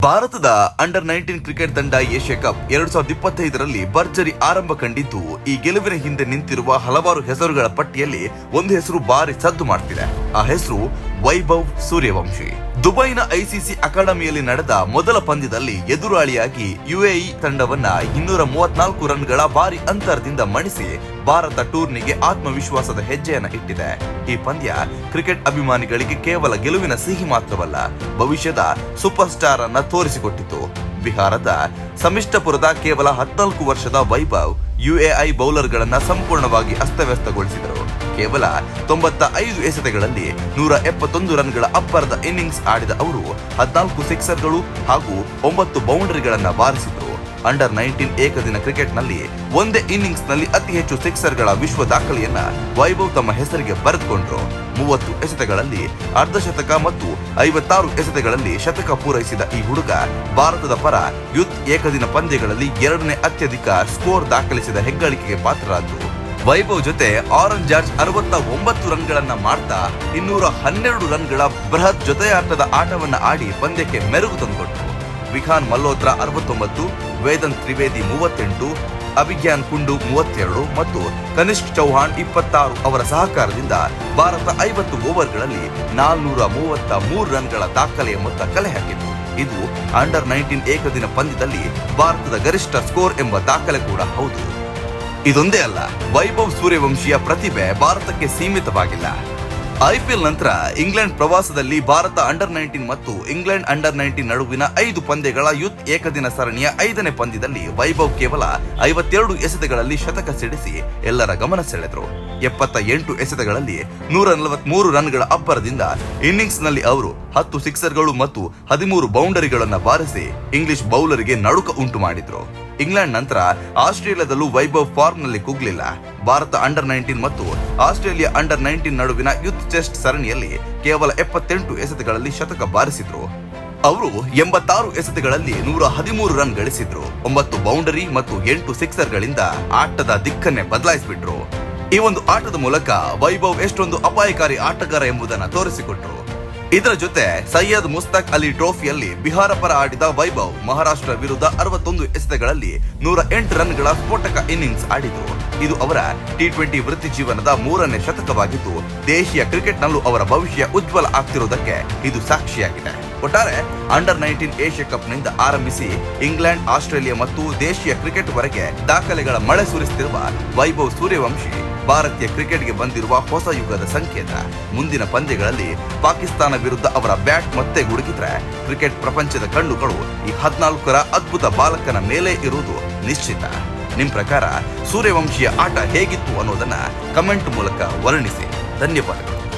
ಭಾರತದ ಅಂಡರ್-19 ಕ್ರಿಕೆಟ್ ತಂಡ Asia cup 2025ರಲ್ಲಿ ಭರ್ಜರಿ ಆರಂಭ ಕಂಡಿದ್ದು, ಈ ಗೆಲುವಿನ ಹಿಂದೆ ನಿಂತಿರುವ ಹಲವಾರು ಹೆಸರುಗಳ ಪಟ್ಟಿಯಲ್ಲಿ ಒಂದು ಹೆಸರು ಭಾರಿ ಸದ್ದು ಮಾಡ್ತಿದೆ. ಆ ಹೆಸರು ವೈಭವ್ ಸೂರ್ಯವಂಶಿ. ದುಬೈನ ಐಸಿಸಿ ಅಕಾಡೆಮಿಯಲ್ಲಿ ನಡೆದ ಮೊದಲ ಪಂದ್ಯದಲ್ಲಿ ಎದುರಾಳಿಯಾಗಿ ಯುಎಇ ತಂಡವನ್ನ 234 ರನ್ಗಳ ಭಾರಿ ಅಂತರದಿಂದ ಮಣಿಸಿ ಭಾರತ ಟೂರ್ನಿಗೆ ಆತ್ಮವಿಶ್ವಾಸದ ಹೆಜ್ಜೆಯನ್ನ ಇಟ್ಟಿದೆ. ಈ ಪಂದ್ಯ ಕ್ರಿಕೆಟ್ ಅಭಿಮಾನಿಗಳಿಗೆ ಕೇವಲ ಗೆಲುವಿನ ಸಿಹಿ ಮಾತ್ರವಲ್ಲ, ಭವಿಷ್ಯದ ಸೂಪರ್ ಸ್ಟಾರ್ ಅನ್ನ ತೋರಿಸಿಕೊಟ್ಟಿತು. ಬಿಹಾರದ ಸಮಿಷ್ಟಪುರದ ಕೇವಲ 14 ವರ್ಷದ ವೈಭವ್ ಯುಎಇ ಬೌಲರ್ಗಳನ್ನ ಸಂಪೂರ್ಣವಾಗಿ ಅಸ್ತವ್ಯಸ್ತಗೊಳಿಸಿದರು. ಕೇವಲ 95 ಎಸೆತಗಳಲ್ಲಿ 171 ರನ್ಗಳ ಅಬ್ಬರದ ಇನ್ನಿಂಗ್ಸ್ ಆಡಿದ ಅವರು 14 ಸಿಕ್ಸರ್ಗಳು ಹಾಗೂ 9 ಬೌಂಡರಿಗಳನ್ನ ಬಾರಿಸಿದರು. ಅಂಡರ್-19 ಏಕದಿನ ಕ್ರಿಕೆಟ್ನಲ್ಲಿ ಒಂದೇ ಇನ್ನಿಂಗ್ಸ್ ನಲ್ಲಿ ಅತಿ ಹೆಚ್ಚು ಸಿಕ್ಸರ್ಗಳ ವಿಶ್ವ ದಾಖಲೆಯನ್ನ ವೈಭವ್ ತಮ್ಮ ಹೆಸರಿಗೆ ಬರೆದುಕೊಂಡ್ರು. 30 ಎಸೆತಗಳಲ್ಲಿ ಅರ್ಧಶತಕ ಮತ್ತು 56 ಎಸೆತಗಳಲ್ಲಿ ಶತಕ ಪೂರೈಸಿದ ಈ ಹುಡುಗ ಭಾರತದ ಪರ ಯೂತ್ ಏಕದಿನ ಪಂದ್ಯಗಳಲ್ಲಿ 2ನೇ ಅತ್ಯಧಿಕ ಸ್ಕೋರ್ ದಾಖಲಿಸಿದ ಹೆಗ್ಗಳಿಕೆಗೆ ಪಾತ್ರರಾದರು. ವೈಭವ್ ಜೊತೆ ಆರನ್ ಜಾರ್ಜ್ 69 ರನ್ಗಳನ್ನ ಮಾಡ್ತಾ 212 ರನ್ಗಳ ಬೃಹತ್ ಜೊತೆಯಾಟದ ಆಟವನ್ನ ಆಡಿ ಪಂದ್ಯಕ್ಕೆ ಮೆರುಗು ತಂದುಕೊಟ್ರು. ವಿಖಾನ್ ಮಲ್ಹೋತ್ರಾ 69, ವೇದಾಂತ್ ತ್ರಿವೇದಿ 38, ಅಭಿಜ್ಞಾನ್ ಕುಂಡು 32 ಮತ್ತು ಕನಿಷ್ಕ್ ಚೌಹಾಣ್ 26 ಅವರ ಸಹಕಾರದಿಂದ ಭಾರತ 50 ಓವರ್ಗಳಲ್ಲಿ 433 ರನ್ಗಳ ದಾಖಲೆಯ ಮೊತ್ತ ಕಲೆ ಹಾಕಿತು. ಇದು ಅಂಡರ್-19 ಏಕದಿನ ಪಂದ್ಯದಲ್ಲಿ ಭಾರತದ ಗರಿಷ್ಠ ಸ್ಕೋರ್ ಎಂಬ ದಾಖಲೆ ಕೂಡ ಹೌದು. ಇದೊಂದೇ ಅಲ್ಲ, ವೈಭವ್ ಸೂರ್ಯವಂಶಿಯ ಪ್ರತಿಭೆ ಭಾರತಕ್ಕೆ ಸೀಮಿತವಾಗಿಲ್ಲ. ಐಪಿಎಲ್ ನಂತರ ಇಂಗ್ಲೆಂಡ್ ಪ್ರವಾಸದಲ್ಲಿ ಭಾರತ ಅಂಡರ್-19 ಮತ್ತು ಇಂಗ್ಲೆಂಡ್ ಅಂಡರ್-19 ನಡುವಿನ 5 ಪಂದ್ಯಗಳ ಯೂತ್ ಏಕದಿನ ಸರಣಿಯ 5ನೇ ಪಂದ್ಯದಲ್ಲಿ ವೈಭವ್ ಕೇವಲ 52 ಎಸೆತಗಳಲ್ಲಿ ಶತಕ ಸಿಡಿಸಿ ಎಲ್ಲರ ಗಮನ ಸೆಳೆದರು. 78 ಎಸೆತಗಳಲ್ಲಿ 143 ರನ್ಗಳ ಅಬ್ಬರದಿಂದ ಇನ್ನಿಂಗ್ಸ್ ನಲ್ಲಿ ಅವರು 10 ಸಿಕ್ಸರ್ಗಳು ಮತ್ತು 13 ಬೌಂಡರಿಗಳನ್ನು ಬಾರಿಸಿ ಇಂಗ್ಲಿಷ್ ಬೌಲರಿಗೆ ನಡುಕ ಉಂಟು ಮಾಡಿದ್ರು. ಇಂಗ್ಲೆಂಡ್ ನಂತರ ಆಸ್ಟ್ರೇಲಿಯಾದಲ್ಲೂ ವೈಭವ್ ಫಾರ್ಮ್ ನಲ್ಲಿ ಕುಗ್ಲಿಲ್ಲ. ಭಾರತ ಅಂಡರ್-19 ಮತ್ತು ಆಸ್ಟ್ರೇಲಿಯಾ ಅಂಡರ್-19 ನಡುವಿನ ಯೂತ್ ಟೆಸ್ಟ್ ಸರಣಿಯಲ್ಲಿ ಕೇವಲ 78 ಎಸೆತಗಳಲ್ಲಿ ಶತಕ ಬಾರಿಸಿದ್ರು. ಅವರು 86 ಎಸೆತಗಳಲ್ಲಿ 113 ರನ್ ಗಳಿಸಿದ್ರು. 9 ಬೌಂಡರಿ ಮತ್ತು 8 ಸಿಕ್ಸರ್ಗಳಿಂದ ಆಟದ ದಿಕ್ಕನ್ನೇ ಬದಲಾಯಿಸಿಬಿಟ್ರು. ಈ ಒಂದು ಆಟದ ಮೂಲಕ ವೈಭವ್ ಎಷ್ಟೊಂದು ಅಪಾಯಕಾರಿ ಆಟಗಾರ ಎಂಬುದನ್ನು ತೋರಿಸಿಕೊಟ್ರು. ಇದರ ಜೊತೆ ಸೈಯದ್ ಮುಸ್ತಕ್ ಅಲಿ ಟ್ರೋಫಿಯಲ್ಲಿ ಬಿಹಾರ ಪರ ಆಡಿದ ವೈಭವ್ ಮಹಾರಾಷ್ಟ್ರ ವಿರುದ್ಧ 61 ಎಸೆತಗಳಲ್ಲಿ 108 ರನ್ಗಳ ಸ್ಫೋಟಕ ಇನ್ನಿಂಗ್ಸ್ ಆಡಿದರು. ಇದು ಅವರ T20 ವೃತ್ತಿ ಜೀವನದ 3ನೇ ಶತಕವಾಗಿದ್ದು, ದೇಶೀಯ ಕ್ರಿಕೆಟ್ನಲ್ಲೂ ಅವರ ಭವಿಷ್ಯ ಉಜ್ವಲ ಆಗ್ತಿರುವುದಕ್ಕೆ ಇದು ಸಾಕ್ಷಿಯಾಗಿದೆ. ಒಟ್ಟಾರೆ ಅಂಡರ್-19 ಏಷ್ಯಾ ಕಪ್ನಿಂದ ಆರಂಭಿಸಿ ಇಂಗ್ಲೆಂಡ್, ಆಸ್ಟ್ರೇಲಿಯಾ ಮತ್ತು ದೇಶೀಯ ಕ್ರಿಕೆಟ್ ವರೆಗೆ ದಾಖಲೆಗಳ ಮಳೆ ಸುರಿಸುತ್ತಿರುವ ವೈಭವ್ ಸೂರ್ಯವಂಶಿ ಭಾರತೀಯ ಕ್ರಿಕೆಟ್ಗೆ ಬಂದಿರುವ ಹೊಸ ಯುಗದ ಸಂಕೇತ. ಮುಂದಿನ ಪಂದ್ಯಗಳಲ್ಲಿ ಪಾಕಿಸ್ತಾನ ವಿರುದ್ಧ ಅವರ ಬ್ಯಾಟ್ ಮತ್ತೆ ಗುಡುಗಿದ್ರೆ ಕ್ರಿಕೆಟ್ ಪ್ರಪಂಚದ ಕಣ್ಣುಗಳು ಈ 14ರ ಅದ್ಭುತ ಬಾಲಕನ ಮೇಲೆ ಇರುವುದು ನಿಶ್ಚಿತ. ನಿಮ್ ಪ್ರಕಾರ ಸೂರ್ಯವಂಶಿಯ ಆಟ ಹೇಗಿತ್ತು ಅನ್ನೋದನ್ನ ಕಮೆಂಟ್ ಮೂಲಕ ವರ್ಣಿಸಿ. ಧನ್ಯವಾದಗಳು.